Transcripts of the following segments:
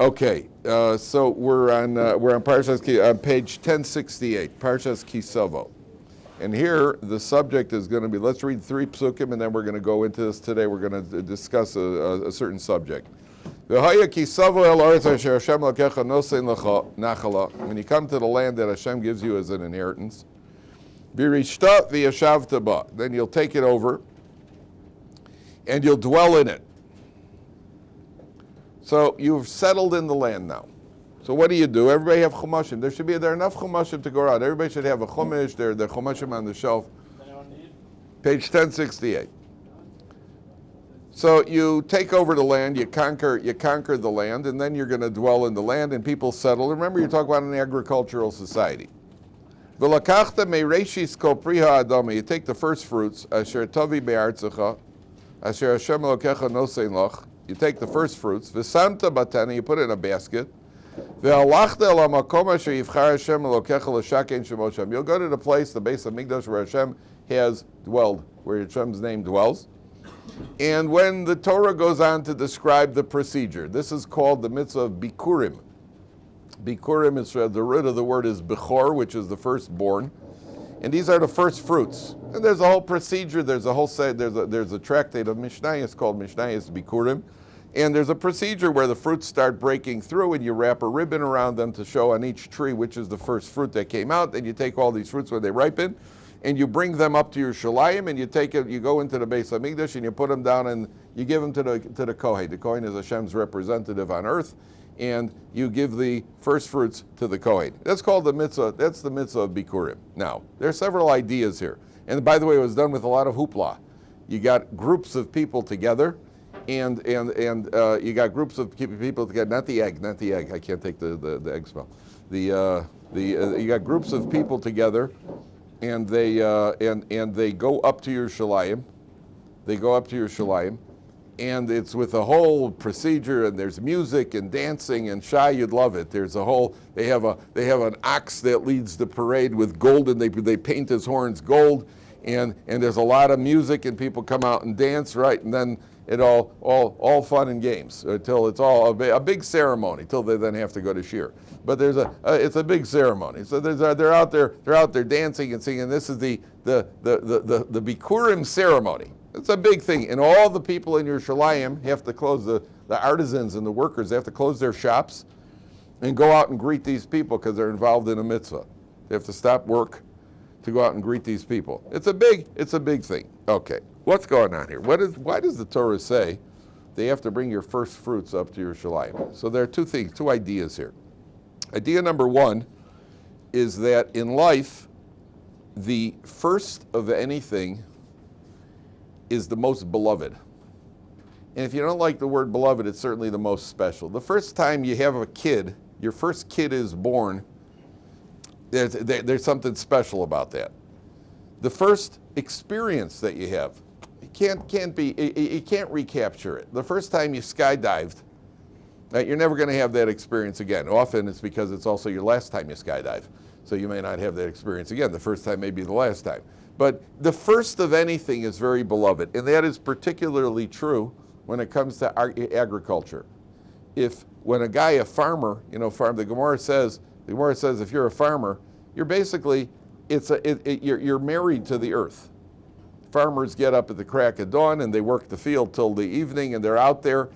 Okay, so we're on Parsha's on page 1068, Parsha's Savo, and here the subject is going to be. Let's read 3 psukim, and then we're going to go into this today. We're going to discuss a certain subject. When you come to the land that Hashem gives you as an inheritance, then you'll take it over, and you'll dwell in it. So you've settled in the land now. So what do? Everybody have chumashim. There are enough chumashim to go around. Everybody should have a chumash. There are chumashim on the shelf. Page 1068. So you take over the land, you conquer the land, and then you're going to dwell in the land, and people settle. Remember, you're talking about an agricultural society. You take the first fruits, asher tovi be'artzecha, asher Hashem Elokecha nosein lach. You take the first fruits, v'samta batena, you put it in a basket, ve'alachta el hamakom asher yivchar Hashem Elokecha l'shakein shemo Hashem. You'll go to the place, the base of Mikdash, where Hashem has dwelled, where Hashem's name dwells. And when the Torah goes on to describe the procedure, this is called the mitzvah of Bikurim. Bikurim is the root of the word is Bechor, which is the firstborn. And these are the first fruits. And there's a whole procedure. There's a tractate of Mishnayos called Mishnayos Bikurim. And there's a procedure where the fruits start breaking through, and you wrap a ribbon around them to show on each tree which is the first fruit that came out. Then you take all these fruits when they ripen, and you bring them up to your shalayim, and you go into the base of Mikdash, and you put them down, and you give them to the Kohen. The Kohen is Hashem's representative on earth, and you give the first fruits to the Kohen. That's called the mitzvah. That's the mitzvah of Bikurim. Now, there are several ideas here. And by the way, it was done with a lot of hoopla. You got groups of people together, and you got groups of people together. Not the egg. I can't take the egg smell. You got groups of people together, and they go up to your shalayim. They go up to your shalayim. And it's with a whole procedure, and there's music and dancing and shai. You'd love it. There's a whole. They have an ox that leads the parade with gold, and they paint his horns gold, and there's a lot of music, and people come out and dance, right? And then it all fun and games until it's all a big ceremony till they then have to go to shir. But it's a big ceremony. So they're out there dancing and singing. This is the Bikurim ceremony. It's a big thing, and all the people in your shalayim have to close, the artisans and the workers, they have to close their shops and go out and greet these people because they're involved in a mitzvah. They have to stop work to go out and greet these people. It's a big thing. Okay, what's going on here? Why does the Torah say they have to bring your first fruits up to your shalayim? So there are two ideas here. Idea number one is that in life, the first of anything is the most beloved. And if you don't like the word beloved, it's certainly the most special. The first time you have a kid, your first kid is born, there's something special about that. The first experience that you have, you can't recapture it. The first time you skydived, you're never going to have that experience again. Often it's because it's also your last time you skydive. So you may not have that experience again. The first time may be the last time. But the first of anything is very beloved, and that is particularly true when it comes to agriculture. When a farmer, the Gemara says if you're a farmer, you're basically you're married to the earth. Farmers get up at the crack of dawn and they work the field till the evening, and they're out there.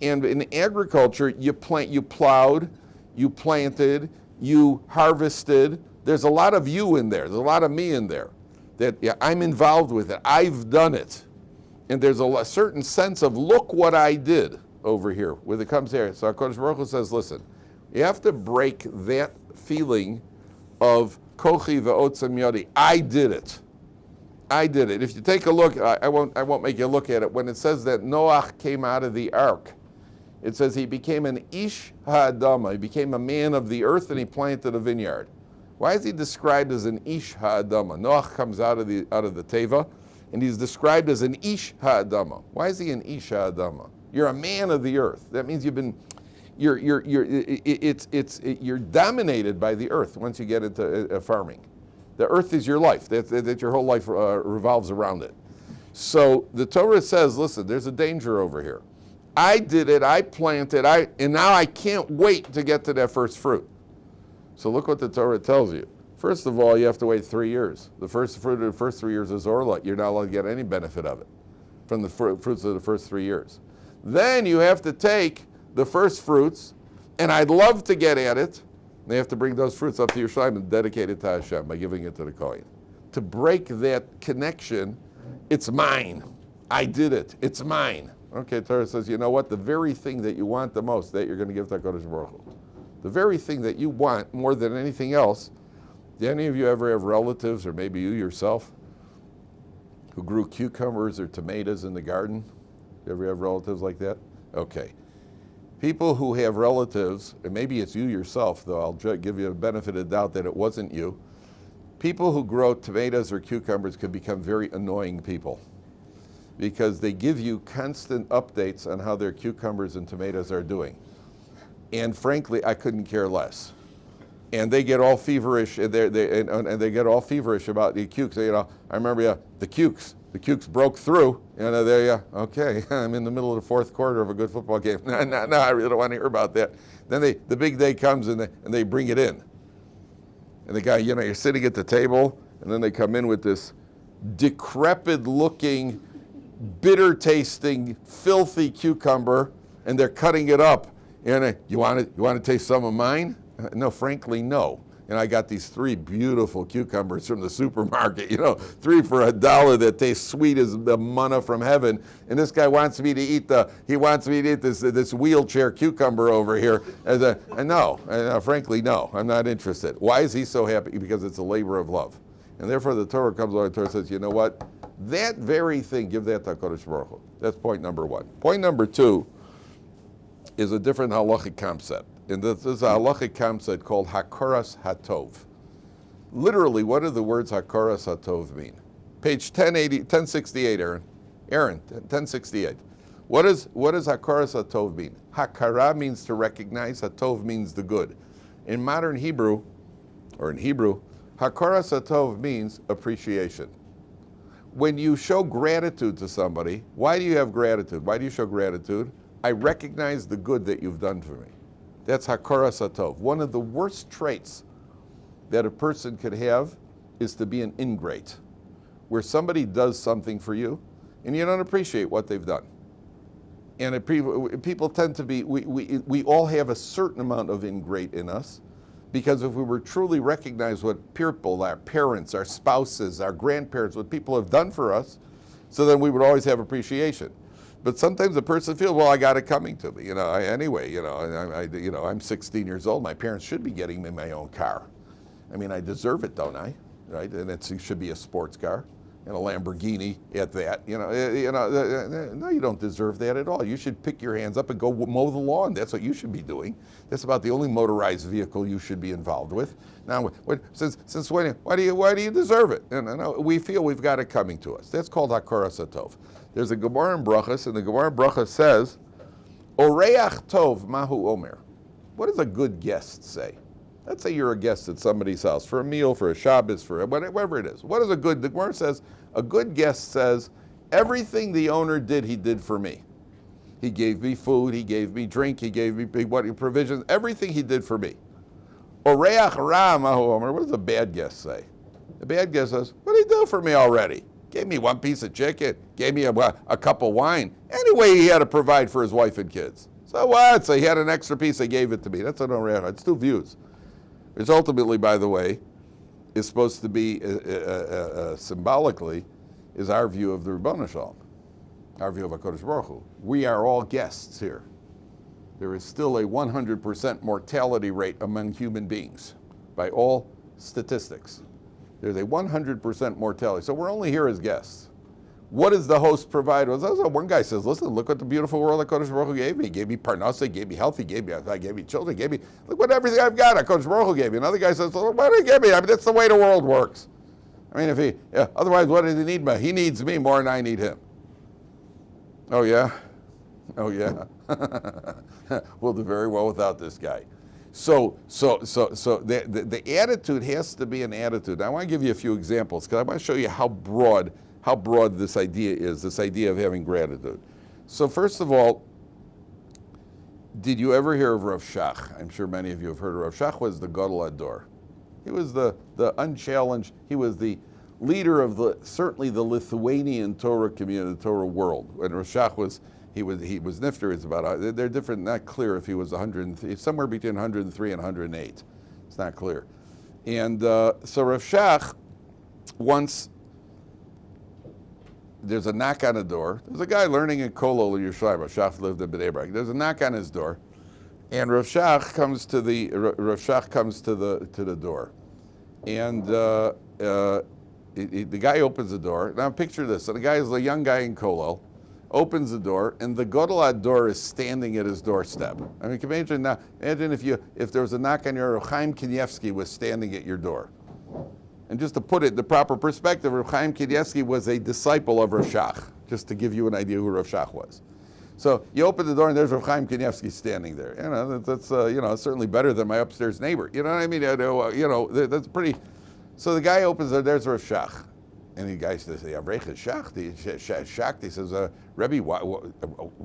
And in agriculture, you plowed, you planted, you harvested. There's a lot of you in there. There's a lot of me in there. That I'm involved with it. I've done it. And there's a certain sense of, look what I did over here when it comes here. So HaKadosh Baruch Hu says, listen, you have to break that feeling of kochi ve'otzem yodi. I did it. If you take a look, I won't make you look at it. When it says that Noach came out of the ark, it says he became an ish ha'adama. He became a man of the earth, and he planted a vineyard. Why is he described as an ish ha'adama? Noach comes out of the teva, and he's described as an ish ha'adama. Why is he an ish ha'adama? You're a man of the earth. That means you're dominated by the earth once you get into farming. The earth is your life. That your whole life revolves around it. So the Torah says, listen, there's a danger over here. I did it, I planted, and now I can't wait to get to that first fruit. So look what the Torah tells you. First of all, you have to wait 3 years. The first fruit of the first 3 years is orla. You're not allowed to get any benefit of it from the fruits of the first 3 years. Then you have to take the first fruits, and I'd love to get at it. They have to bring those fruits up to Yerushalayim and dedicate it to Hashem by giving it to the Kohen. To break that connection, it's mine. I did it. It's mine. Okay, Torah says, you know what? The very thing that you want the most, that you're going to give to HaKadosh Baruch Hu. The very thing that you want more than anything else. Do any of you ever have relatives, or maybe you yourself, who grew cucumbers or tomatoes in the garden? You ever have relatives like that? Okay. People who have relatives, and maybe it's you yourself, though I'll give you a benefit of the doubt that it wasn't you. People who grow tomatoes or cucumbers can become very annoying people because they give you constant updates on how their cucumbers and tomatoes are doing. And frankly, I couldn't care less. And they get all feverish, and they get all feverish about the cukes. You know, I remember the cukes. The cukes broke through, and there you okay, I'm in the middle of the fourth quarter of a good football game. No, I really don't want to hear about that. Then the big day comes, and they bring it in. And the guy, you know, you're sitting at the table, and then they come in with this decrepit-looking, bitter-tasting, filthy cucumber, and they're cutting it up. And you want to taste some of mine? No, frankly, no. And I got these 3 beautiful cucumbers from the supermarket, you know, 3 for $1 that taste sweet as the manna from heaven. And this guy wants me to eat this wheelchair cucumber over here. Frankly, no, I'm not interested. Why is he so happy? Because it's a labor of love. And therefore the Torah comes along, the Torah says, you know what? That very thing, give that to HaKadosh Baruch Hu. That's point number 1. Point number 2 is a different halachic concept. And this is a halachic concept called Hakaros Hatov. Literally, what do the words Hakaros Hatov mean? Page 1068, Aaron. Aaron, 1068. What does Hakaros Hatov mean? Hakara means to recognize, Hatov means the good. In modern Hebrew, or in Hebrew, Hakaros Hatov means appreciation. When you show gratitude to somebody, why do you have gratitude? Why do you show gratitude? I recognize the good that you've done for me. That's Hakaros Hatov. One of the worst traits that a person could have is to be an ingrate, where somebody does something for you and you don't appreciate what they've done. And people tend to be, we all have a certain amount of ingrate in us, because if we were truly recognize what people, our parents, our spouses, our grandparents, what people have done for us, so then we would always have appreciation. But sometimes the person feels, well, I got it coming to me. I'm 16 years old. My parents should be getting me my own car. I mean, I deserve it, don't I? Right? And it should be a sports car and a Lamborghini at that. No, you don't deserve that at all. You should pick your hands up and go mow the lawn. That's what you should be doing. That's about the only motorized vehicle you should be involved with. Now, since when? Why do you deserve it? We feel we've got it coming to us. That's called Hakaros Hatov. There's a Gemara in Brachas, and the Gemara in Brachas says, Oreach Tov Mahu Omer. What does a good guest say? Let's say you're a guest at somebody's house for a meal, for a Shabbos, for whatever it is. What is the Gemara says, a good guest says, everything the owner did, he did for me. He gave me food, he gave me drink, he gave me provisions, everything he did for me. Oreach Ra Mahu Omer. What does a bad guest say? The bad guest says, what did he do for me already? Gave me 1 piece of chicken, gave me a cup of wine. Anyway, he had to provide for his wife and kids. So what? So he had an extra piece, they gave it to me. That's an Oreach. It's 2 views. Which ultimately, by the way, is supposed to be, symbolically, is our view of the Ribono Shalom, our view of HaKadosh Baruch Hu. We are all guests here. There is still a 100% mortality rate among human beings, by all statistics. There's a 100% mortality. So we're only here as guests. What does the host provide? One guy says, listen, look what the beautiful world HaKadosh Baruch Hu gave me. He gave me parnassa, he gave me health, he gave me children, he gave me, look what everything I've got, HaKadosh Baruch Hu gave me. Another guy says, well, why did he give me? I mean, that's the way the world works. I mean, otherwise, what does he need me? He needs me more than I need him. Oh, yeah? Oh, yeah. We'll do very well without this guy. So the attitude has to be an attitude. Now, I want to give you a few examples because I want to show you how broad this idea is, this idea of having gratitude. So first of all, Did you ever hear of Rav Shach? I'm sure many of you have heard of Rav Shach. Was the Gadol Ador. He was the unchallenged, he was the leader of certainly the Lithuanian Torah community, the Torah world. When Rav Shach was nifter, it's about, they're different, not clear if he was 103, somewhere between 103 and 108. It's not clear. And so Rav Shach, once there's a knock on the door. There's a guy learning in Kolol in Yerushalayim. Rav Shach lived in Bnei Brak. There's a knock on his door, and Rav Shach comes to the door, and the guy opens the door. Now picture this: so the guy is a young guy in Kolol, opens the door, and the Gadol Ador is standing at his doorstep. I mean, can you imagine now? Imagine if there was a knock on your door, Chaim Kanievsky was standing at your door. And just to put it in the proper perspective, Rav Chaim Kanievsky was a disciple of Rav Shach, just to give you an idea who Rav Shach was. So you open the door and there's Rav Chaim Kanievsky standing there. You know, that's certainly better than my upstairs neighbor. You know what I mean? That's pretty. So the guy opens the door, there's Rav Shach. And the guy says, Avrech is Shach. He says, Rebbe,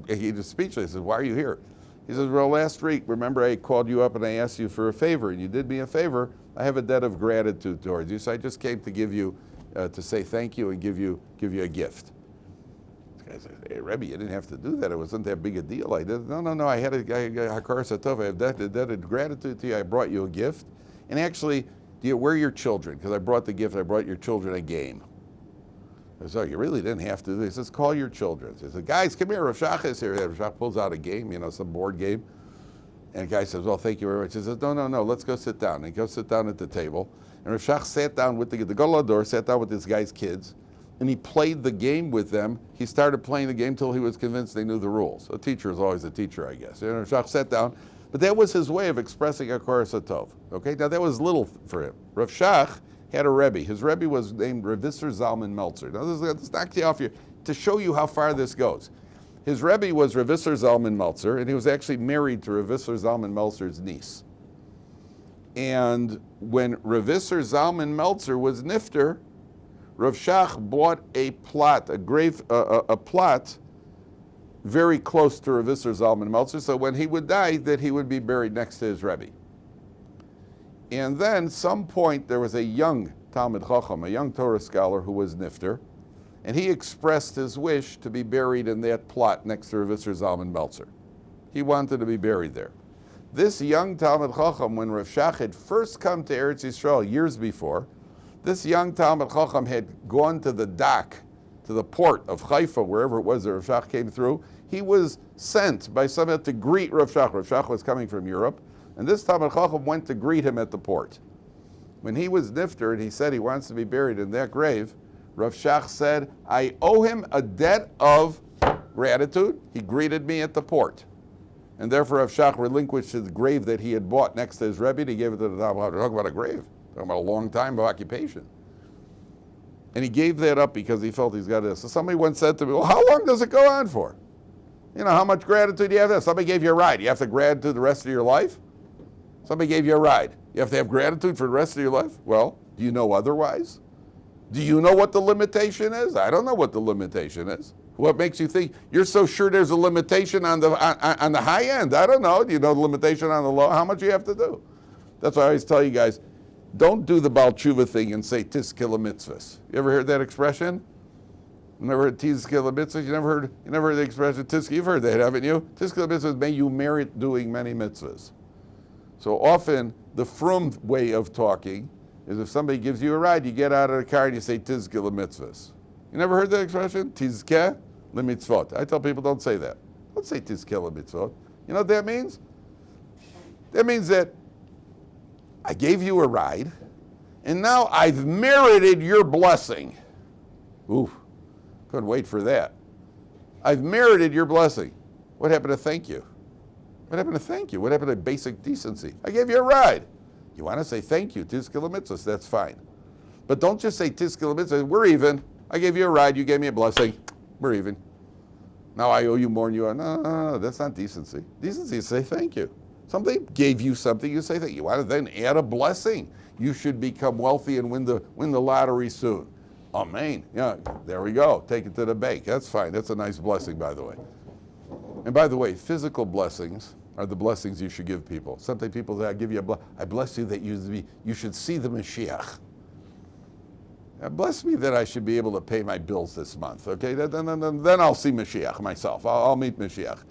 he's speechless. He says, why are you here? He says, well, last week, remember I called you up and I asked you for a favor, and you did me a favor. I have a debt of gratitude towards you, so I just came to give you, to say thank you and give you a gift. This guy says, hey, Rebbe, you didn't have to do that. It wasn't that big a deal. I did. No. I had a Hakaros Hatov. I have a debt of gratitude to you. I brought you a gift. And actually, where are your children? Because I brought the gift. I brought your children a game. I said, oh, you really didn't have to do this. He says, call your children. He says, guys, come here. Rav Shach is here. Rav Shach pulls out a game, some board game. And the guy says, well, thank you very much. He says, no, let's go sit down. And he goes sit down at the table. And Rav Shach sat down with the Gadol Ador, sat down with this guy's kids, and he played the game with them. He started playing the game until he was convinced they knew the rules. A teacher is always a teacher, I guess. And Rav Shach sat down. But that was his way of expressing Hakaros Hatov. Okay, now that was little for him. Rav Shach had a Rebbe. His Rebbe was named Rav Zalman Meltzer. Now this is knock you off here to show you how far this goes. His Rebbe was Rav Zalman Meltzer, and he was actually married to Rav Zalman Meltzer's niece. And when Rav Zalman Meltzer was nifter, Rav Shach bought a plot, a plot very close to Rav Zalman Meltzer, so when he would die, that he would be buried next to his Rebbe. And then, some point, there was a young Talmid Chacham, a young Torah scholar who was nifter, and he expressed his wish to be buried in that plot next to Rav Zalman Meltzer. He wanted to be buried there. This young Talmid Chacham, when Rav Shach had first come to Eretz Yisrael years before, this young Talmid Chacham had gone to the dock, to the port of Haifa, wherever it was that Rav Shach came through. He was sent by someone to greet Rav Shach. Rav Shach was coming from Europe, and this Talmid Chacham went to greet him at the port. When he was nifter and he said he wants to be buried in that grave, Rav Shach said, I owe him a debt of gratitude. He greeted me at the port. And therefore Rav Shach relinquished his grave that he had bought next to his Rebbe to give it to the Talmid. Talk about a grave. Talking about a long time of occupation. And he gave that up because he felt he's got this. So somebody once said to me, well, how long does it go on for? How much gratitude do you have there? Somebody gave you a ride. You have to gratitude the rest of your life? Somebody gave you a ride. You have to have gratitude for the rest of your life? Well, do you know otherwise? Do you know what the limitation is? I don't know what the limitation is. What makes you think you're so sure there's a limitation on the high end? I don't know. Do you know the limitation on the low? How much you have to do? That's why I always tell you guys, don't do the Baal Tshuva thing and say tiskila mitzvahs. You ever heard that expression? You never heard tiskila mitzvahs? You never heard the expression tiskila? You've heard that, haven't you? Tiskila mitzvahs, may you merit doing many mitzvahs. So often the frum way of talking is if somebody gives you a ride, you get out of the car and you say tizkeh mitzvahs. You never heard that expression? Tizkeh mitzvot. I tell people don't say that. Don't say tizkeh mitzvot. You know what that means? That means that I gave you a ride, and now I've merited your blessing. Ooh, couldn't wait for that. I've merited your blessing. What happened to thank you? What happened to thank you? What happened to basic decency? I gave you a ride. You want to say thank you, tizkeh mitzvahs, that's fine. But don't just say tizkeh mitzvahs, we're even. I gave you a ride, you gave me a blessing, we're even. Now I owe you more than you owe. No, that's not decency. Decency is say thank you. Somebody gave you something, you say thank you. You want to then add a blessing. You should become wealthy and win the lottery soon. Amen. Yeah, there we go. Take it to the bank. That's fine. That's a nice blessing, by the way. And by the way, physical blessings, are the blessings you should give people. Sometimes people say, I bless you that you should see the Mashiach. Bless me that I should be able to pay my bills this month, okay? Then I'll see Mashiach myself. I'll meet Mashiach.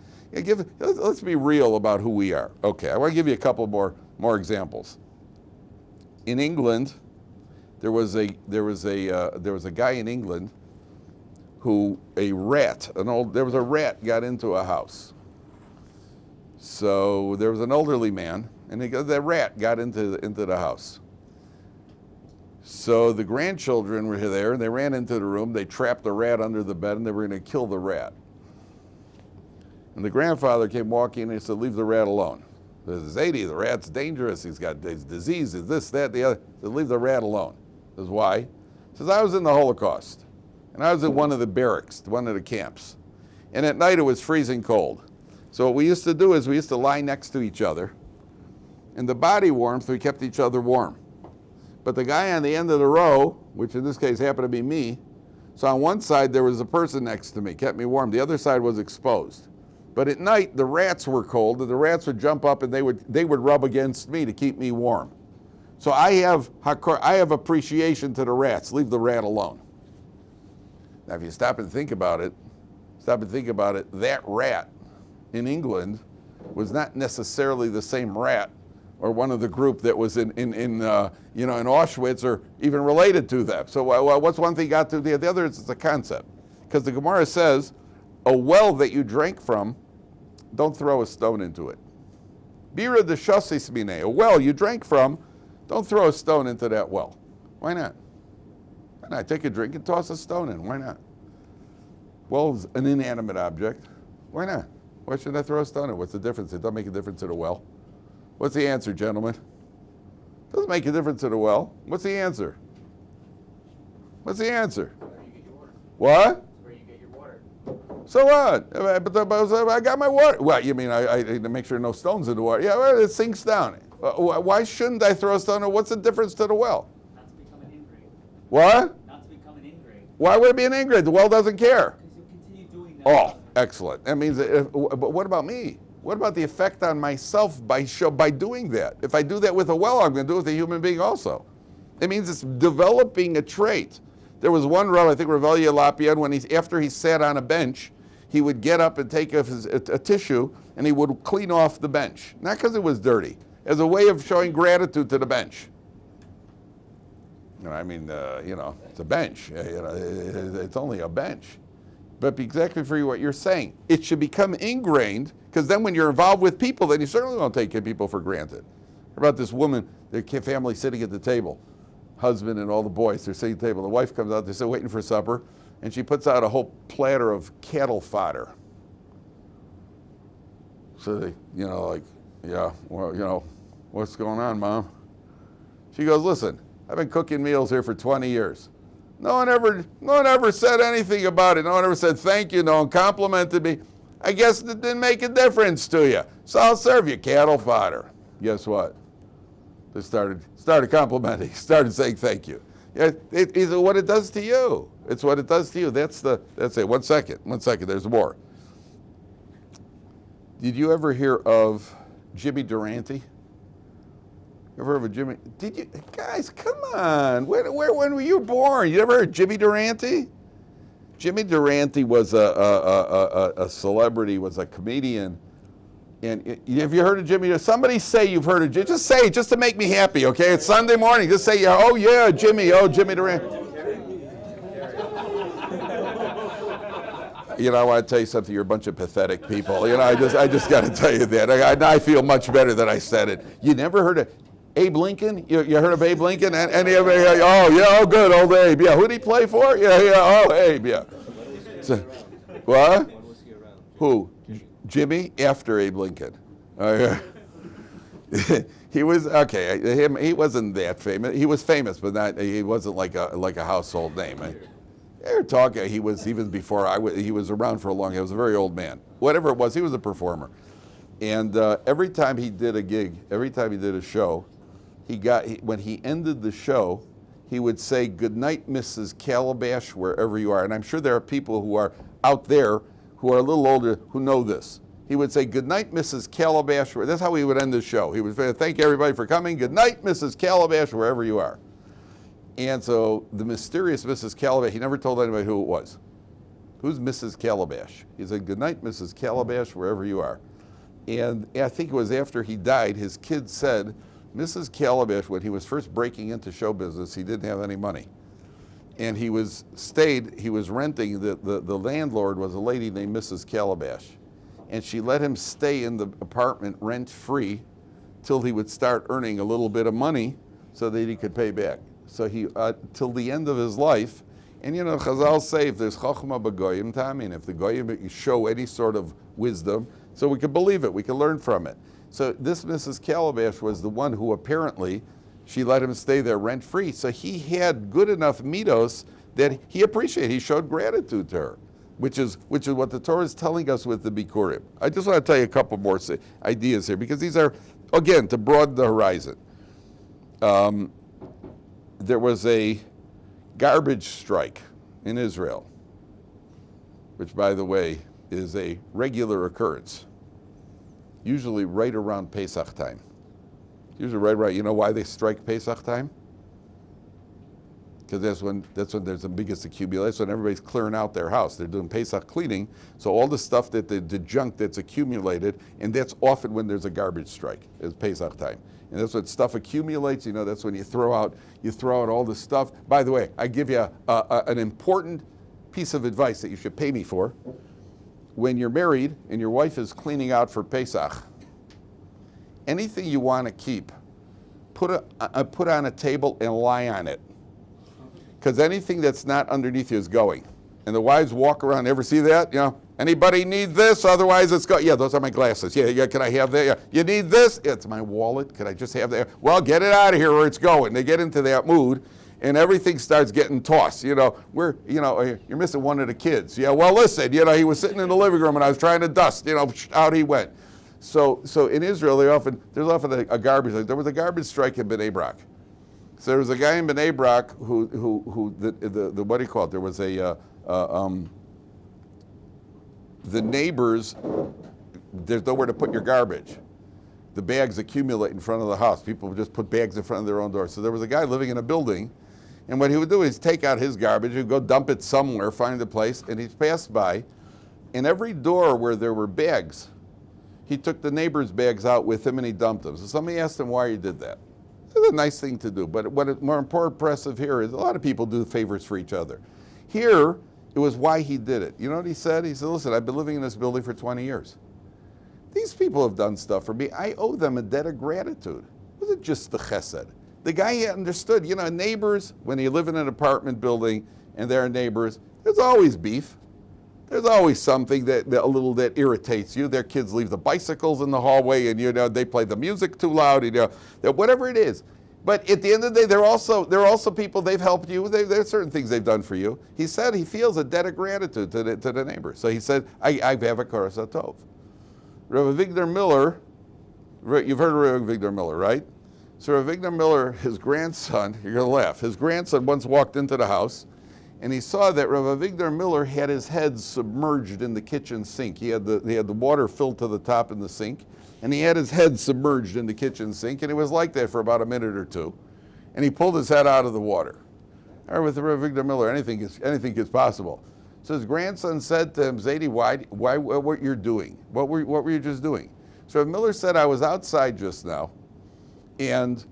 Let's be real about who we are. Okay, I want to give you a couple more examples. In England, there was a guy in England who there was a rat got into a house. So there was an elderly man, and the rat got into the house. So the grandchildren were there, and they ran into the room. They trapped the rat under the bed, and they were going to kill the rat. And the grandfather came walking in and he said, "Leave the rat alone. This is 80, the rat's dangerous. He's got diseases, this, that, the other. He said, leave the rat alone." This is why. He says, "I was in the Holocaust, and I was in one of the barracks, one of the camps. And at night it was freezing cold. So what we used to do is we used to lie next to each other. And the body warmth, we kept each other warm. But the guy on the end of the row, which in this case happened to be me, so on one side there was a person next to me, kept me warm. The other side was exposed. But at night the rats were cold, and the rats would jump up and they would rub against me to keep me warm. So I have appreciation to the rats. Leave the rat alone." Now if you stop and think about it, that rat in England was not necessarily the same rat or one of the group that was in Auschwitz or even related to them. So what's one thing got to the other? It's a concept. Because the Gemara says, a well that you drank from, don't throw a stone into it. Bira de shasis mine, a well you drank from, don't throw a stone into that well. Why not? Why not? Take a drink and toss a stone in. Why not? Well's an inanimate object. Why not? Why should I throw a stone in? What's the difference? It doesn't make a difference to the well. What's the answer, gentlemen? Doesn't make a difference to the well. What's the answer? What's the answer? Where you get your water. What? It's where you get your water. So what? But I got my water. Well, you mean I to make sure no stones in the water? Yeah, well, it sinks down. Why shouldn't I throw a stone in? What's the difference to the well? Not to become an ingrate. What? Not to become an ingrate. Why would it be an ingrate? The well doesn't care. Because you'll continue doing that. Oh, excellent. That means, but what about me? What about the effect on myself by doing that? If I do that with a well, I'm going to do it with a human being also. It means it's developing a trait. There was one Rabbi, I think Rav Lapien, when after he sat on a bench, he would get up and take a tissue and he would clean off the bench. Not because it was dirty, as a way of showing gratitude to the bench. It's a bench. It's only a bench. But exactly for what you're saying, it should become ingrained, because then when you're involved with people, then you certainly don't take people for granted. How about this woman, their family sitting at the table, husband and all the boys, they're sitting at the table. The wife comes out, they're still waiting for supper, and she puts out a whole platter of cattle fodder. So they, what's going on, Mom? She goes, "Listen, I've been cooking meals here for 20 years. No one ever said anything about it. No one ever said thank you. No one complimented me. I guess it didn't make a difference to you. So I'll serve you cattle fodder." Guess what? They started complimenting. Started saying thank you. Yeah, it's what it does to you. It's what it does to you. That's it. One second. There's more. Did you ever hear of Jimmy Durante? Ever heard of a Jimmy? Did you guys? Come on. When were you born? You ever heard of Jimmy Durante? Jimmy Durante was a celebrity, was a comedian. And have you heard of Jimmy? Somebody say you've heard of Jimmy. Just say it, just to make me happy, okay? It's Sunday morning. Just say, oh yeah, Jimmy. Oh, Jimmy Durante. I want to tell you something. You're a bunch of pathetic people. I just got to tell you that. I feel much better that I said it. You never heard of Abe Lincoln? You heard of Abe Lincoln? Oh, good, old Abe. Yeah, who did he play for? Yeah, oh, Abe, yeah. So, what? When was he around? Who? Jimmy? After Abe Lincoln. Oh, yeah. He was, okay, he wasn't that famous. He was famous, but he wasn't like a household name. They were talking, he was, even before he was around for a long time. He was a very old man. Whatever it was, he was a performer. And every time he did a gig, every time he did a show, when he ended the show, he would say, "Good night, Mrs. Calabash, wherever you are." And I'm sure there are people who are out there who are a little older who know this. he would say, "Good night, Mrs. Calabash." That's how he would end the show. He would say, "Thank everybody for coming. Good night, Mrs. Calabash, wherever you are." And so the mysterious Mrs. Calabash, he never told anybody who it was. Who's Mrs. Calabash? He said, "Good night, Mrs. Calabash, wherever you are." And I think it was after he died, his kids said, Mrs. Calabash, when he was first breaking into show business, he didn't have any money. And he was renting, the landlord was a lady named Mrs. Calabash. And she let him stay in the apartment rent-free till he would start earning a little bit of money so that he could pay back. So he, till the end of his life, and Chazal say if there's Chachma b'goyim tamin, if the goyim show any sort of wisdom, so we could believe it, we could learn from it. So this Mrs. Calabash was the one who apparently, she let him stay there rent-free. So he had good enough midos that he appreciated, he showed gratitude to her, which is what the Torah is telling us with the Bikurim. I just want to tell you a couple more ideas here, because these are, again, to broaden the horizon. There was a garbage strike in Israel, which, by the way, is a regular occurrence, usually right around Pesach time. Usually right around, you know why they strike Pesach time? Because that's when there's the biggest accumulation. That's when everybody's clearing out their house. They're doing Pesach cleaning, so all the stuff the junk that's accumulated, and that's often when there's a garbage strike, is Pesach time. And that's when stuff accumulates, that's when you throw out all the stuff. By the way, I give you an important piece of advice that you should pay me for. When you're married and your wife is cleaning out for Pesach, anything you want to keep, put on a table and lie on it. Because anything that's not underneath you is going. And the wives walk around, ever see that? Anybody need this? Otherwise it's go. Yeah, those are my glasses. Yeah, can I have that? Yeah. You need this? It's my wallet. Could I just have that? Well, get it out of here or it's going. They get into that mood and everything starts getting tossed. You're missing one of the kids. Yeah, well, listen, he was sitting in the living room and I was trying to dust, out he went. So in Israel, there's often a garbage, like there was a garbage strike in Bnei Brak. So there was a guy in Bnei Brak who the what do you call it? There was the neighbors, there's nowhere to put your garbage. The bags accumulate in front of the house. People would just put bags in front of their own door. So there was a guy living in a building, and what he would do is take out his garbage, he'd go dump it somewhere, find a place, and he'd pass by, and every door where there were bags, he took the neighbor's bags out with him and he dumped them. So somebody asked him why he did that. It's a nice thing to do, but what is more impressive here is a lot of people do favors for each other. Here, it was why he did it. You know what he said? He said, listen, I've been living in this building for 20 years. These people have done stuff for me. I owe them a debt of gratitude. It wasn't just the chesed. The guy understood, neighbors, when you live in an apartment building and they're neighbors, there's always beef. There's always something that irritates you. Their kids leave the bicycles in the hallway and they play the music too loud, that whatever it is. But at the end of the day, they're also people, they've helped you. There's certain things they've done for you. He said he feels a debt of gratitude to the neighbor. So he said, I have Hakaros Hatov. Rabbi Victor Miller, you've heard of Rabbi Victor Miller, right? So Rabbi Victor Miller, his grandson, you're going to laugh, his grandson once walked into the house and he saw that Rabbi Victor Miller had his head submerged in the kitchen sink. He had the water filled to the top in the sink, and he had his head submerged in the kitchen sink, and it was like that for about a minute or two. And he pulled his head out of the water. Or with Rabbi Victor Miller, anything is possible. So his grandson said to him, Zadie, why what you're doing? What were you just doing? So Miller said, I was outside just now, and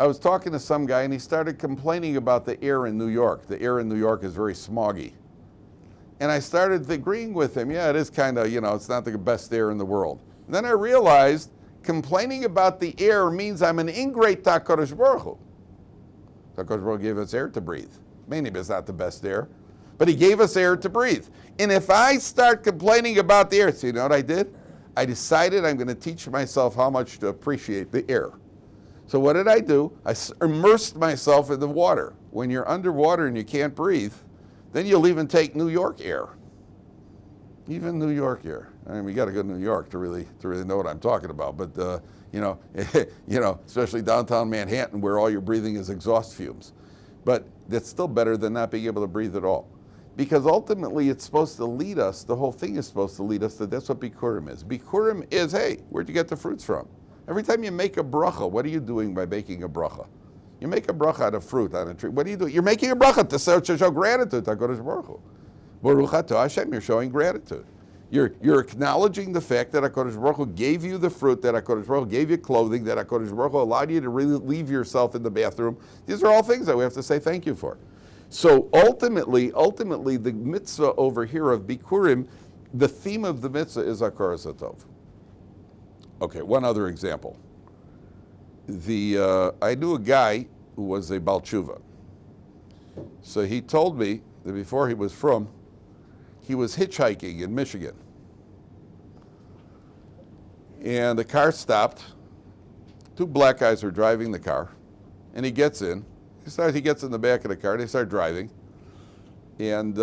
I was talking to some guy, and he started complaining about the air in New York. The air in New York is very smoggy. And I started agreeing with him. Yeah, it is kind of, it's not the best air in the world. And then I realized complaining about the air means I'm an ingrate to HaKadosh Baruch Hu. HaKadosh Baruch Hu gave us air to breathe. Maybe it's not the best air, but he gave us air to breathe. And if I start complaining about the air, so you know what I did? I decided I'm going to teach myself how much to appreciate the air. So what did I do? I immersed myself in the water. When you're underwater and you can't breathe, then you'll even take New York air. Even New York air. I mean, we got to go to New York to really know what I'm talking about. But especially downtown Manhattan, where all you're breathing is exhaust fumes. But that's still better than not being able to breathe at all. Because ultimately it's supposed to lead us, the whole thing is supposed to lead us to, that's what Bikurim is. Bikurim is, hey, where'd you get the fruits from? Every time you make a bracha, what are you doing by making a bracha? You make a bracha out of fruit on a tree. What do you do? You're making a bracha to show gratitude to HaKadosh Baruch Hu. Baruch atah Hashem, you're showing gratitude. You're acknowledging the fact that HaKadosh Baruch Hu gave you the fruit, that HaKadosh Baruch Hu gave you clothing, that HaKadosh Baruch Hu allowed you to really leave yourself in the bathroom. These are all things that we have to say thank you for. So ultimately, the mitzvah over here of Bikurim, the theme of the mitzvah is Hakaros Hatov. Okay, one other example. I knew a guy who was a Baal Tshuva. So he told me that before he was hitchhiking in Michigan. And the car stopped. Two black guys were driving the car. And he gets in. He gets in the back of the car. They start driving. And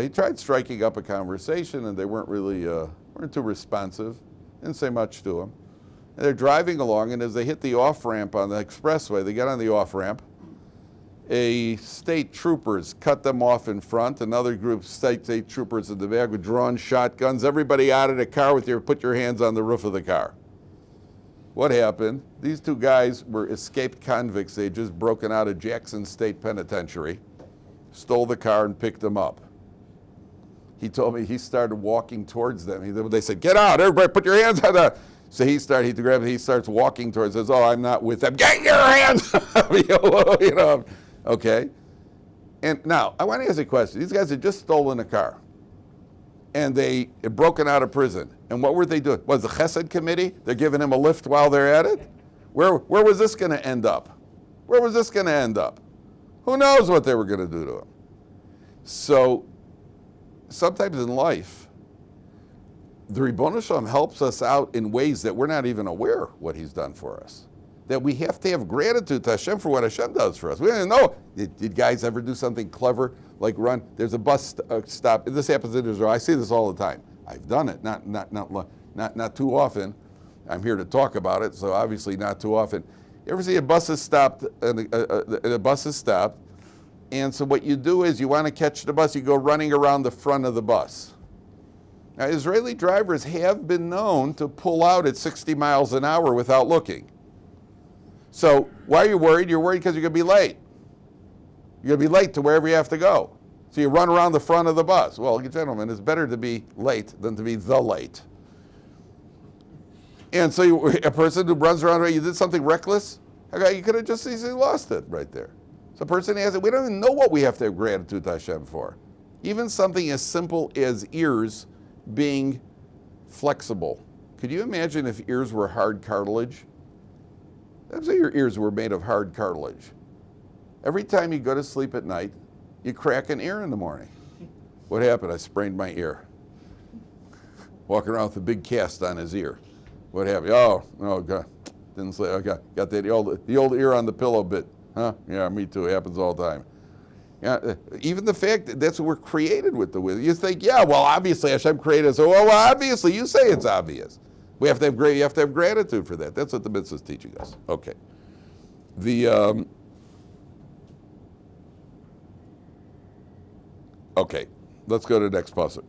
he tried striking up a conversation, and they weren't too responsive. Didn't say much to him. And they're driving along, and as they hit the off-ramp on the expressway, they get on the off-ramp. A state troopers cut them off in front. Another group of state troopers in the back with drawn shotguns. Everybody out of the car put your hands on the roof of the car. What happened? These two guys were escaped convicts. They had just broken out of Jackson State Penitentiary, stole the car and picked them up. He told me he started walking towards them. They said, "Get out, everybody, put your hands on the..." So he starts walking towards us. "Oh, I'm not with them." "Get your hands!" Okay. And now, I want to ask a question. These guys had just stolen a car. And they had broken out of prison. And what were they doing? Was the Chesed committee? They're giving him a lift while they're at it? Where was this going to end up? Where was this going to end up? Who knows what they were going to do to him? So, sometimes in life, the Ribono Shalom helps us out in ways that we're not even aware what he's done for us. That we have to have gratitude to Hashem for what Hashem does for us. We don't even know. Did guys ever do something clever, like run? There's a bus stop. This happens in Israel. I see this all the time. I've done it, not too often. I'm here to talk about it, so obviously not too often. You ever see a bus is stopped, and a bus is stopped, and so what you do is you want to catch the bus, you go running around the front of the bus. Now, Israeli drivers have been known to pull out at 60 miles an hour without looking. So why are you worried? You're worried because you're going to be late. You're going to be late to wherever you have to go. So you run around the front of the bus. Well, gentlemen, it's better to be late than to be the late. And so a person who runs around, you did something reckless? Okay, you could have just easily lost it right there. So a person has it. We don't even know what we have to have gratitude to Hashem for. Even something as simple as ears being flexible. Could you imagine if ears were hard cartilage? Let's say your ears were made of hard cartilage. Every time you go to sleep at night, you crack an ear in the morning. What happened? I sprained my ear. Walking around with a big cast on his ear. What happened? Oh God, didn't sleep. Okay, got the old ear on the pillow bit. Huh? Yeah, me too. It happens all the time. Yeah, even the fact that that's what we're created with. You think, yeah, well, obviously Hashem created us. So, well, obviously, you say it's obvious. You have to have gratitude for that. That's what the mitzvah is teaching us. Okay. Okay, let's go to the next pasuk.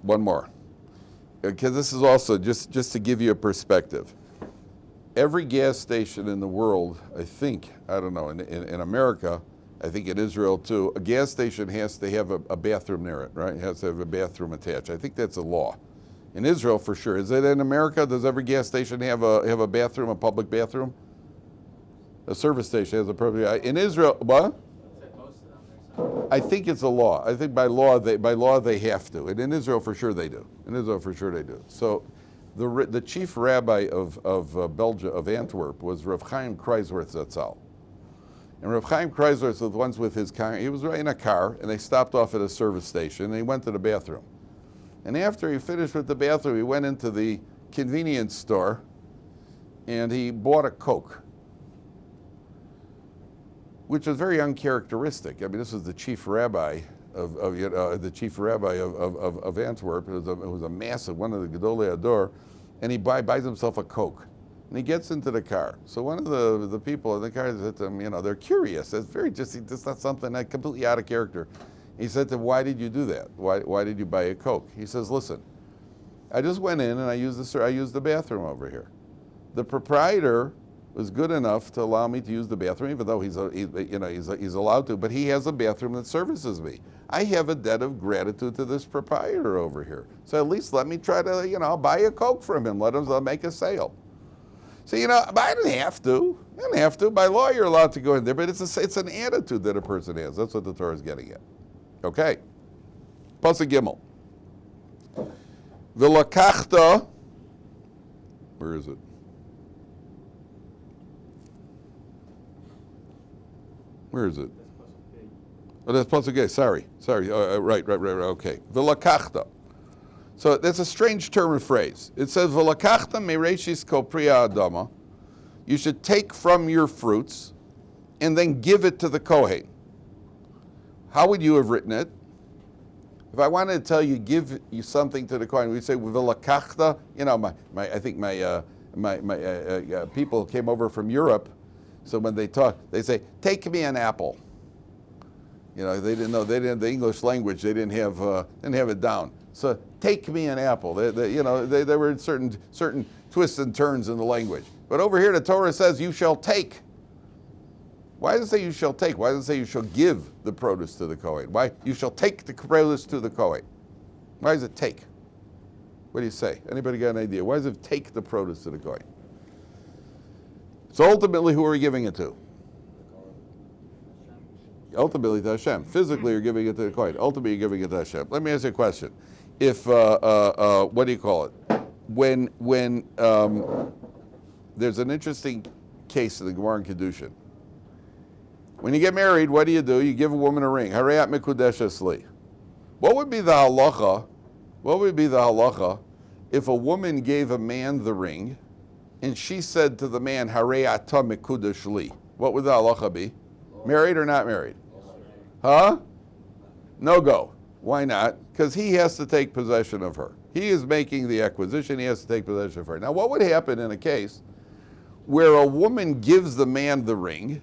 One more. Because this is also, just to give you a perspective. Every gas station in the world, I think, I don't know, in America, I think in Israel too, a gas station has to have a bathroom near it, right? It has to have a bathroom attached. I think that's a law. In Israel, for sure. Is it in America? Does every gas station have a bathroom, a public bathroom? A service station has a public. In Israel, what? I think it's a law. I think by law they have to. And in Israel, for sure they do. So, the chief rabbi of Belgium, of Antwerp, was Rav Chaim Kreiswirth Zatzal. And Rav Chaim Kreiswirth was once with his car. He was in a car, and they stopped off at a service station, and he went to the bathroom. And after he finished with the bathroom, he went into the convenience store, and he bought a Coke, which was very uncharacteristic. I mean, this was the chief rabbi of Antwerp. It was a massive, one of the Gedolei Ador, and he buys himself a Coke. And he gets into the car. So one of the people in the car said to him, they're curious. It's very just not something that completely out of character. He said to him, why did you do that? Why did you buy a Coke? He says, listen, I just went in and I used the bathroom over here. The proprietor was good enough to allow me to use the bathroom, even though he's allowed to, but he has a bathroom that services me. I have a debt of gratitude to this proprietor over here. So at least let me try to, buy a Coke from him. Let him make a sale. So, but I didn't have to. I didn't have to. By law, you're allowed to go in there, but it's an attitude that a person has. That's what the Torah is getting at. Okay. Pasuk Gimel. V'lakachta. Where is it? Where is it? Oh, that's Pasuk A. Sorry. Right. Okay. V'lakachta. So that's a strange term and phrase. It says, "V'lakachta mereishis kol priya adama." You should take from your fruits and then give it to the Kohen. How would you have written it? If I wanted to tell you, give you something to the Kohen, we'd say, "V'lakachta." I think my people came over from Europe, so when they talk, they say, "Take me an apple." They didn't know. The English language. They didn't have it down. So take me an apple. There were certain twists and turns in the language. But over here, the Torah says, "You shall take." Why does it say you shall take? Why does it say you shall give the produce to the Kohen? Why you shall take the produce to the Kohen? Why does it take? What do you say? Anybody got an idea? Why does it take the produce to the Kohen? So ultimately, who are we giving it to? Ultimately to Hashem. Physically, you're giving it to the Kohen. Ultimately, you're giving it to Hashem. Let me ask you a question. If what do you call it? When there's an interesting case in the Gemara and Kedushin. When you get married, what do? You give a woman a ring. Harayat mekudeshes li. What would be the halacha? What would be the halacha if a woman gave a man the ring, and she said to the man, "Harayata mekudesh li"? What would the halacha be? Married or not married? Huh? No go. Why not? Because he has to take possession of her. He is making the acquisition. He has to take possession of her. Now, what would happen in a case where a woman gives the man the ring,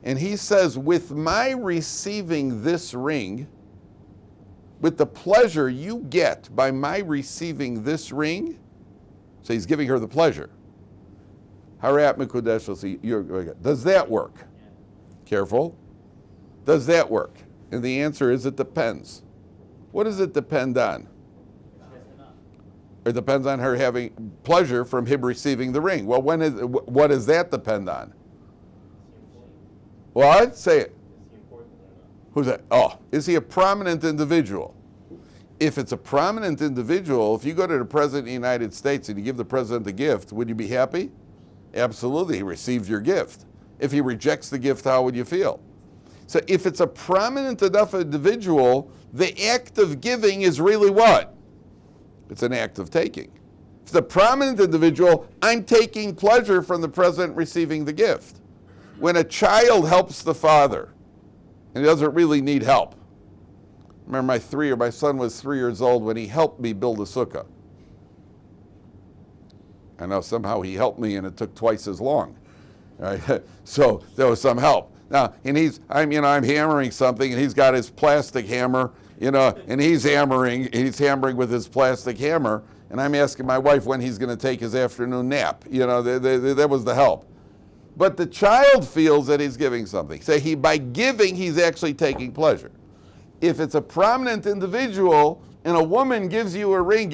and he says, "With my receiving this ring, with the pleasure you get by my receiving this ring," so he's giving her the pleasure. Harayat mekudesh. Does that work? Careful. Does that work? And the answer is it depends. What does it depend on? It depends on her having pleasure from him receiving the ring. Well, what does that depend on? What? Say it. Who's that? Oh, is he a prominent individual? If it's a prominent individual, if you go to the President of the United States and you give the President the gift, would you be happy? Absolutely. He received your gift. If he rejects the gift, how would you feel? So if it's a prominent enough individual, the act of giving is really what? It's an act of taking. If it's a prominent individual, I'm taking pleasure from the president receiving the gift. When a child helps the father, and he doesn't really need help. Remember my son was 3 years old when he helped me build a sukkah. I know somehow he helped me and it took twice as long. Right? So there was some help. Now, and I'm hammering something, and he's got his plastic hammer, and he's hammering with his plastic hammer, and I'm asking my wife when he's going to take his afternoon nap. That was the help. But the child feels that he's giving something. So by giving, he's actually taking pleasure. If it's a prominent individual, and a woman gives you a ring,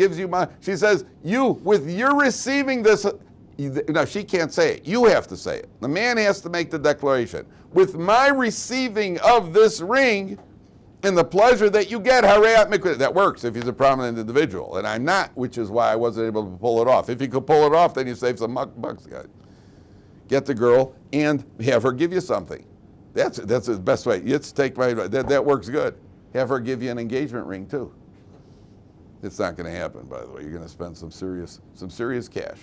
she says, with your receiving this. No, she can't say it. You have to say it. The man has to make the declaration. With my receiving of this ring and the pleasure that you get, harayat mikveh. That works if he's a prominent individual. And I'm not, which is why I wasn't able to pull it off. If you could pull it off, then you save some bucks, guys. Get the girl and have her give you something. That's the best way. That works good. Have her give you an engagement ring too. It's not going to happen, by the way. You're going to spend some serious cash.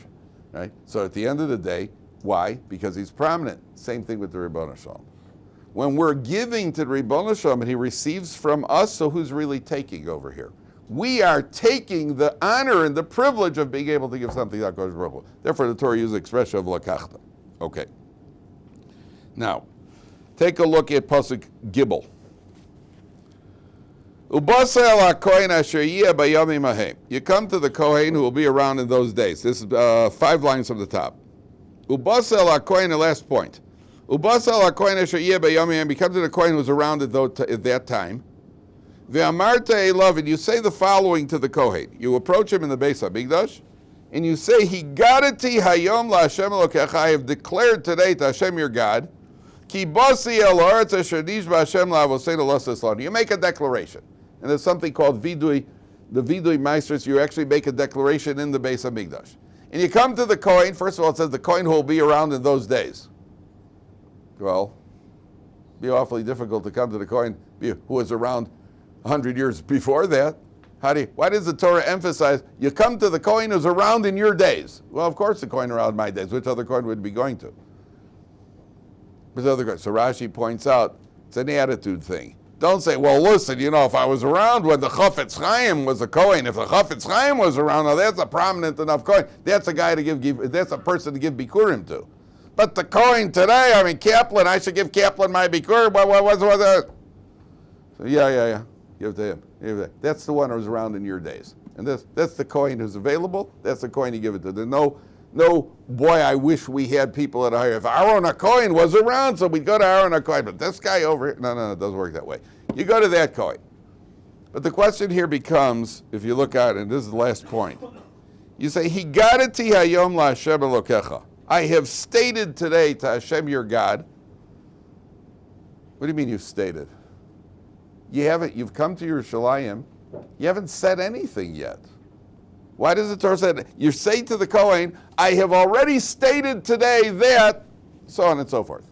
Right? So at the end of the day, why? Because he's prominent. Same thing with the Ribono Shalom. When we're giving to the Ribono Shalom and he receives from us, so who's really taking over here? we are taking the honor and the privilege of being able to give something to HaKadosh Baruch Hu. Therefore, the Torah uses the expression of lakachta. Okay. Now, take a look at Pasuk Gimel. You come to the Kohen who will be around in those days. This is 5 lines from the top. Ubasel HaKohen, the last point. Ubasel HaKohen asher yeh b'yomim, you come to the Kohen who's around at that time. Ve'amarta elav, and you say the following to the Kohen. You approach him in the Beis HaMikdash, and you say, Higadati hayom la'Hashem Elokecha, I have declared today to Hashem your God, Ki basi el haaretz asher nishba Hashem la'avoseinu l'asas. You make a declaration. And there's something called vidui, the vidui meisters. You actually make a declaration in the Beis HaMikdash. And you come to the Kohen. First of all, it says the Kohen who will be around in those days. Well, it'd be awfully difficult to come to the Kohen who was around 100 years before that. Why does the Torah emphasize you come to the Kohen who's around in your days? Well, of course the Kohen around in my days. Which other Kohen would be going to? Which other Kohen? So Rashi points out it's an attitude thing. Don't say, well, listen, if I was around when the Chafetz Chaim was a Kohen, if the Chafetz Chaim was around, now that's a prominent enough Kohen. That's a guy to give that's a person to give Bikurim to. But the Kohen today, Kaplan, I should give Kaplan my Bikurim. What's that? So yeah. Give to him. That's the one who was around in your days. And that's the Kohen who's available. That's the Kohen you give it to. There's no, boy, I wish we had people at higher. If Aaron HaKohen was around, so we'd go to Aaron HaKohen. But this guy over here, no, it doesn't work that way. You go to that Kohen. But the question here becomes, if you look at it, and this is the last point, you say, Higadati hayom la'Hashem Elokecha. I have stated today to Hashem your God. What do you mean you've stated? You've come to Yerushalayim, you haven't said anything yet. Why does the Torah say that? You say to the Kohen, I have already stated today that, so on and so forth.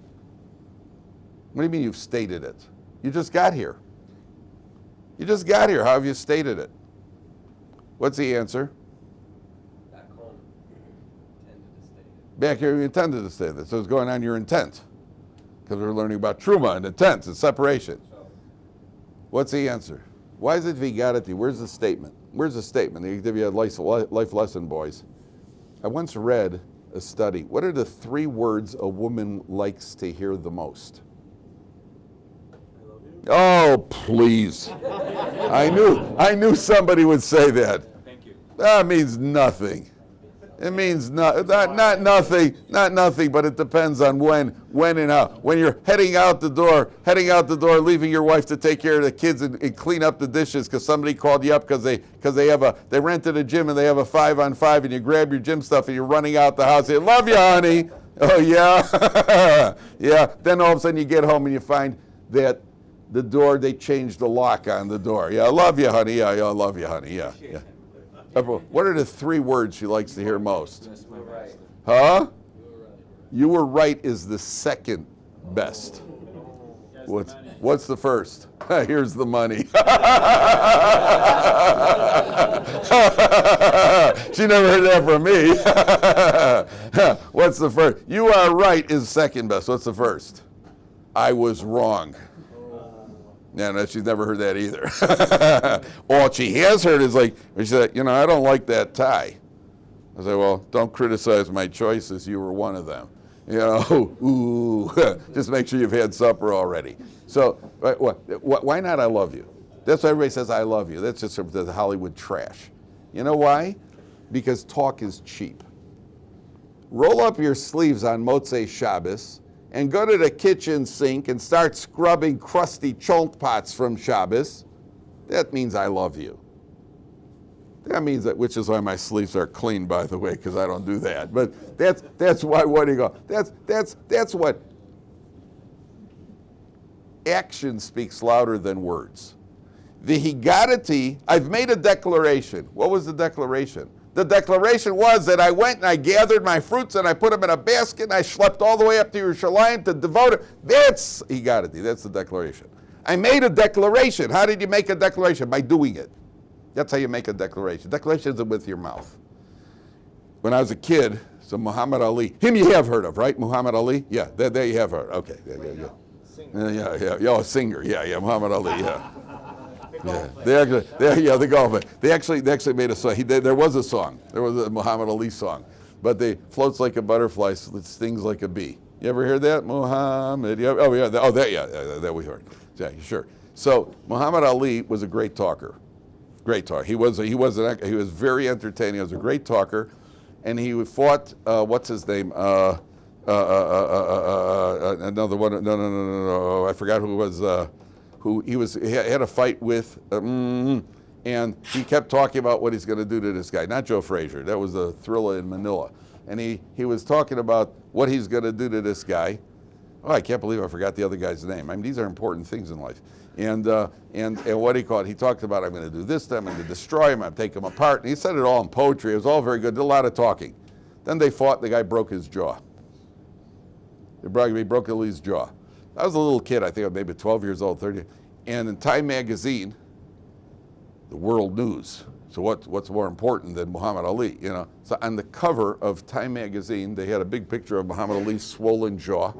What do you mean you've stated it? You just got here. You just got here. How have you stated it? What's the answer? Back home, intended to state it. Back here, you intended to say that. So it's going on your intent. Because we're learning about Truma and intent and separation. What's the answer? Why is it Vigadati? Where's the statement? Where's the statement? They give you a life lesson, boys. I once read a study. What are the 3 words a woman likes to hear the most? Oh, please. I knew somebody would say that. Thank you. That means nothing. It means not nothing, but it depends on when and how. When you're heading out the door, leaving your wife to take care of the kids and clean up the dishes because somebody called you up because they rented a gym and they have a 5-on-5 and you grab your gym stuff and you're running out the house. They love you, honey. Oh yeah, yeah. Then all of a sudden you get home and you find that the door, they changed the lock on the door. Yeah, I love you, honey. Yeah, I love you, honey. Yeah. What are the 3 words she likes to hear most? Huh? You were right is the second best. What's the first? Here's the money. She never heard that from me. What's the first? You are right is second best. What's the first? I was wrong. No, she's never heard that either. All she has heard is she said, I don't like that tie. I say, well, don't criticize my choices. You were one of them. Just make sure you've had supper already. So, why not I love you? That's why everybody says I love you. That's just the Hollywood trash. You know why? Because talk is cheap. Roll up your sleeves on Motzei Shabbos and go to the kitchen sink and start scrubbing crusty cholent pots from Shabbos. That means I love you. That means that, which is why my sleeves are clean, by the way, because I don't do that. But that's why. What do you go? That's what. Action speaks louder than words. The higadati, I've made a declaration. What was the declaration? The declaration was that I went and I gathered my fruits and I put them in a basket and I schlepped all the way up to Yerushalayim to devote it. That's higadati. That's the declaration. I made a declaration. How did you make a declaration? By doing it. That's how you make a declaration. Declaration isn't with your mouth. When I was a kid, so Muhammad Ali, him you have heard of, right? Muhammad Ali? Yeah, there you have heard. Okay. Yeah. Yeah, singer. Yeah, Muhammad Ali, yeah. The golf. They actually made a song. There was a song. There was a Muhammad Ali song, but they floats like a butterfly, stings like a bee. You ever hear that, Muhammad? That we heard. Yeah, sure. So Muhammad Ali was a great talker. Great talker. He was very entertaining. He was a great talker, and he fought. What's his name? Another one. No. I forgot who it was. He had a fight with, and he kept talking about what he's going to do to this guy. Not Joe Frazier. That was a thriller in Manila, and he was talking about what he's going to do to this guy. Oh, I can't believe I forgot the other guy's name. I mean, these are important things in life. And what he called, he talked about, I'm going to do this to him, I'm going to destroy him, I'm take him apart. And he said it all in poetry. It was all very good. Did a lot of talking. Then they fought. The guy broke his jaw. He broke Ali's jaw. I was a little kid. I think I was maybe 12 years old, 30. And in Time magazine, the world news. So what's more important than Muhammad Ali? You know. So on the cover of Time magazine, they had a big picture of Muhammad Ali's swollen jaw.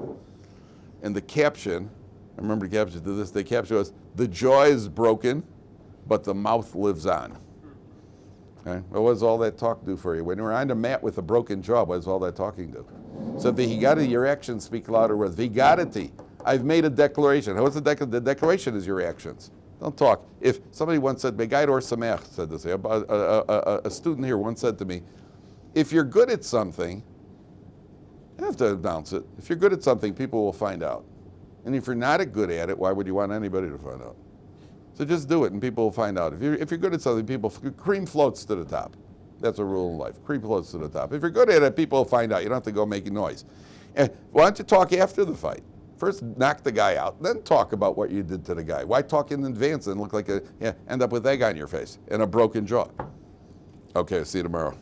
And the caption, I remember the caption to this, the caption was, "The jaw is broken, but the mouth lives on." Okay? Well, what does all that talk do for you? When you're on the mat with a broken jaw, what does all that talking do? So the higgadati, your actions speak louder words. Higgadati, I've made a declaration. What's the declaration? The declaration is your actions. Don't talk. If somebody once said, Yeshivat Ohr Somayach said this, a student here once said to me, if you're good at something, you have to announce it. If you're good at something, people will find out. And if you're not good at it, why would you want anybody to find out? So just do it and people will find out. If you're good at something, cream floats to the top. That's a rule in life. Cream floats to the top. If you're good at it, people will find out. You don't have to go making noise. And why don't you talk after the fight? First, knock the guy out, then talk about what you did to the guy. Why talk in advance and look like end up with egg on your face and a broken jaw? Okay, see you tomorrow.